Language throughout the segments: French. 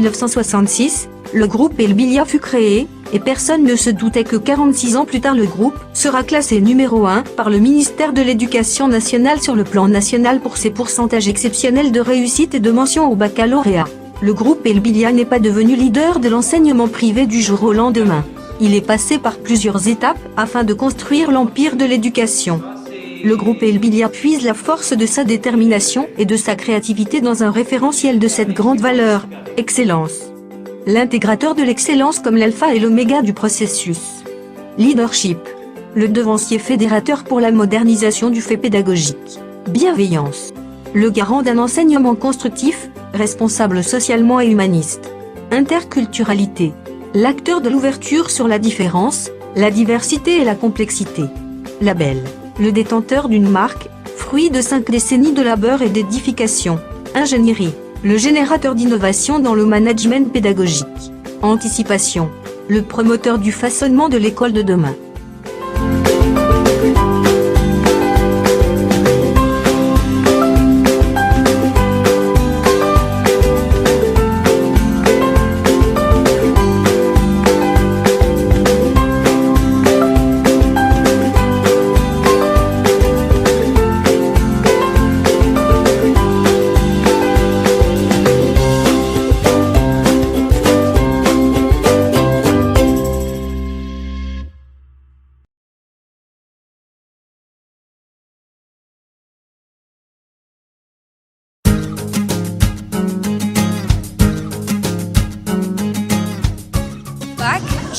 1966, le groupe El Bilia fut créé, et personne ne se doutait que 46 ans plus tard le groupe sera classé numéro 1 par le ministère de l'Éducation nationale sur le plan national pour ses pourcentages exceptionnels de réussite et de mention au baccalauréat. Le groupe El Bilia n'est pas devenu leader de l'enseignement privé du jour au lendemain. Il est passé par plusieurs étapes afin de construire l'empire de l'éducation. Le groupe El Bilia puise la force de sa détermination et de sa créativité dans un référentiel de cette grande valeur, excellence. L'intégrateur de l'excellence comme l'alpha et l'oméga du processus. Leadership. Le devancier fédérateur pour la modernisation du fait pédagogique. Bienveillance. Le garant d'un enseignement constructif, responsable socialement et humaniste. Interculturalité. L'acteur de l'ouverture sur la différence, la diversité et la complexité. Label. Le détenteur d'une marque, fruit de 5 décennies de labeur et d'édification. Ingénierie. Le générateur d'innovation dans le management pédagogique. Anticipation. Le promoteur du façonnement de l'école de demain.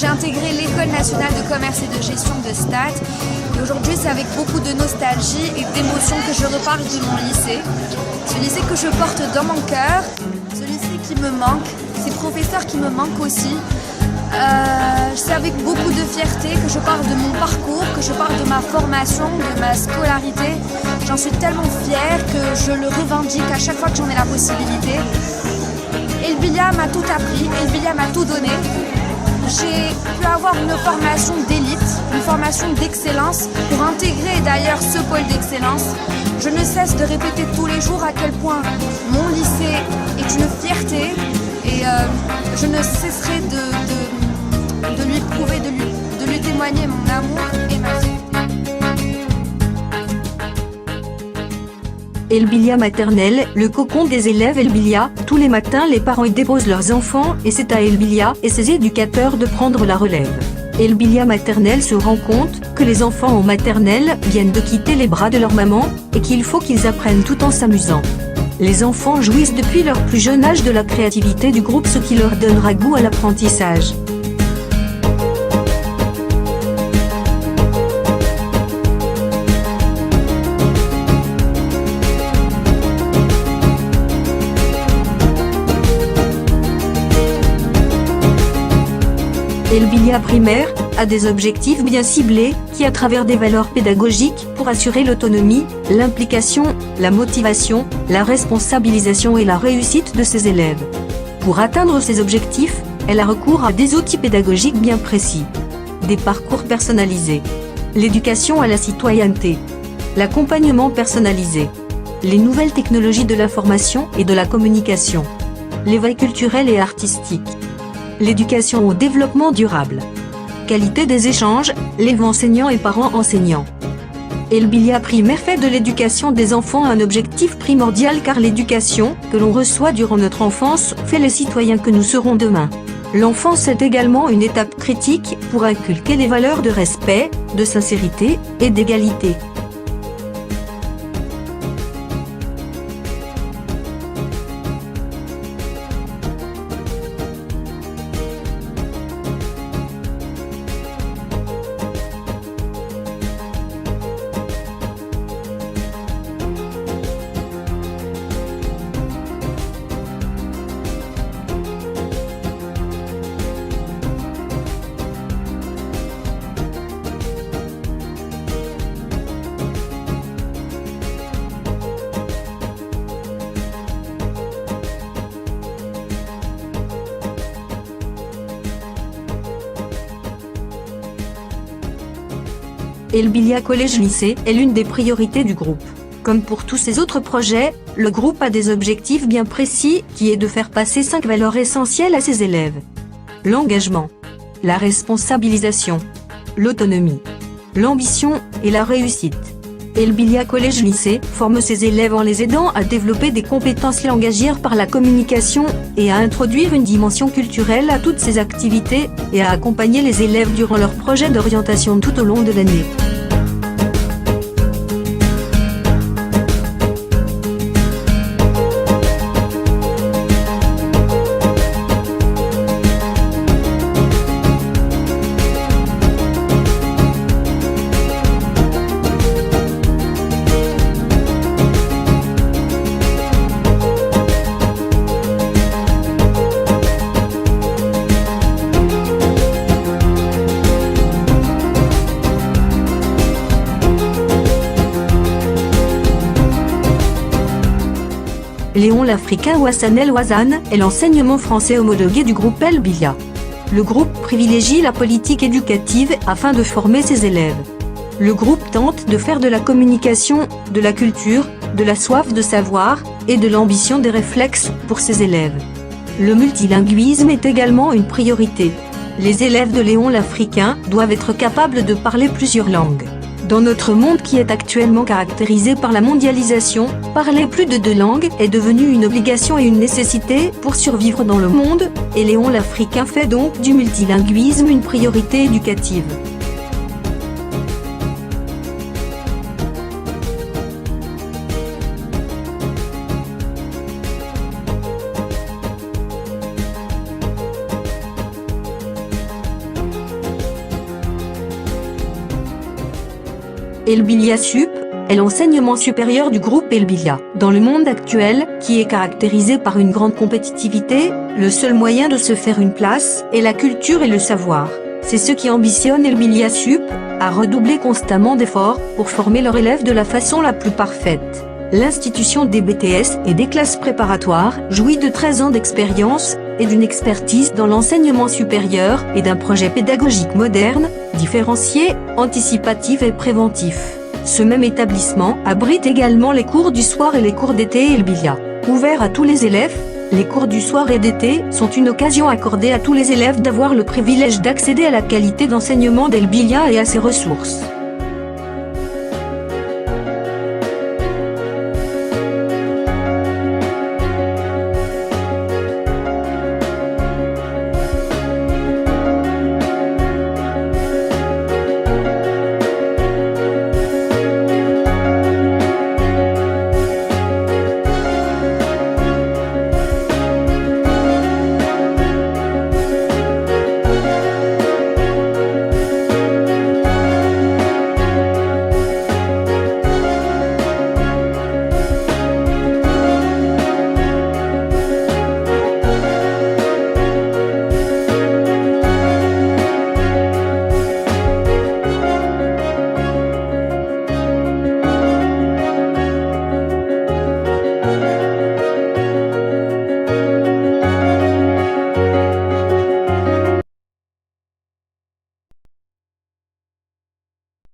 J'ai intégré l'École nationale de commerce et de gestion de Stade. Et aujourd'hui, c'est avec beaucoup de nostalgie et d'émotion que je repars de mon lycée. Ce lycée que je porte dans mon cœur, ce lycée qui me manque, ces professeurs qui me manquent aussi. C'est avec beaucoup de fierté que je parle de mon parcours, que je parle de ma formation, de ma scolarité. J'en suis tellement fière que je le revendique à chaque fois que j'en ai la possibilité. El Bilia m'a tout appris, El Bilia m'a tout donné. J'ai pu avoir une formation d'élite, une formation d'excellence pour intégrer d'ailleurs ce pôle d'excellence. Je ne cesse de répéter tous les jours à quel point mon lycée est une fierté et je ne cesserai de lui prouver, de lui témoigner mon amour et ma fierté. El Bilia maternelle, le cocon des élèves El Bilia. Tous les matins les parents y déposent leurs enfants et c'est à El Bilia et ses éducateurs de prendre la relève. El Bilia maternelle se rend compte que les enfants en maternelle viennent de quitter les bras de leur maman et qu'il faut qu'ils apprennent tout en s'amusant. Les enfants jouissent depuis leur plus jeune âge de la créativité du groupe, ce qui leur donnera goût à l'apprentissage. El Bilia primaire a des objectifs bien ciblés qui, à travers des valeurs pédagogiques pour assurer l'autonomie, l'implication, la motivation, la responsabilisation et la réussite de ses élèves. Pour atteindre ces objectifs, elle a recours à des outils pédagogiques bien précis. Des parcours personnalisés. L'éducation à la citoyenneté. L'accompagnement personnalisé. Les nouvelles technologies de l'information et de la communication. L'éveil culturel et artistique. L'éducation au développement durable. Qualité des échanges, élèves enseignants et parents enseignants. El Bilia primaire fait de l'éducation des enfants un objectif primordial car l'éducation que l'on reçoit durant notre enfance fait les citoyens que nous serons demain. L'enfance est également une étape critique pour inculquer les valeurs de respect, de sincérité et d'égalité. El Bilia Collège-Lycée est l'une des priorités du groupe. Comme pour tous ses autres projets, le groupe a des objectifs bien précis, qui est de faire passer 5 valeurs essentielles à ses élèves. L'engagement, la responsabilisation, l'autonomie, l'ambition et la réussite. El Bilia Collège Lycée forme ses élèves en les aidant à développer des compétences langagières par la communication, et à introduire une dimension culturelle à toutes ces activités, et à accompagner les élèves durant leur projet d'orientation tout au long de l'année. Léon l'Africain Ouassane El Ouazzane est l'enseignement français homologué du groupe El Bilia. Le groupe privilégie la politique éducative afin de former ses élèves. Le groupe tente de faire de la communication, de la culture, de la soif de savoir, et de l'ambition des réflexes pour ses élèves. Le multilinguisme est également une priorité. Les élèves de Léon l'Africain doivent être capables de parler plusieurs langues. Dans notre monde qui est actuellement caractérisé par la mondialisation, parler plus de 2 langues est devenu une obligation et une nécessité pour survivre dans le monde, et Léon l'Africain fait donc du multilinguisme une priorité éducative. El Bilia Sup est l'enseignement supérieur du groupe El Bilia. Dans le monde actuel, qui est caractérisé par une grande compétitivité, le seul moyen de se faire une place est la culture et le savoir. C'est ce qui ambitionne El Bilia Sup, à redoubler constamment d'efforts pour former leurs élèves de la façon la plus parfaite. L'institution des BTS et des classes préparatoires jouit de 13 ans d'expérience et d'une expertise dans l'enseignement supérieur et d'un projet pédagogique moderne, différencié, anticipatif et préventif. Ce même établissement abrite également les cours du soir et les cours d'été El Bilia. Ouverts à tous les élèves, les cours du soir et d'été sont une occasion accordée à tous les élèves d'avoir le privilège d'accéder à la qualité d'enseignement d'El Bilia et à ses ressources.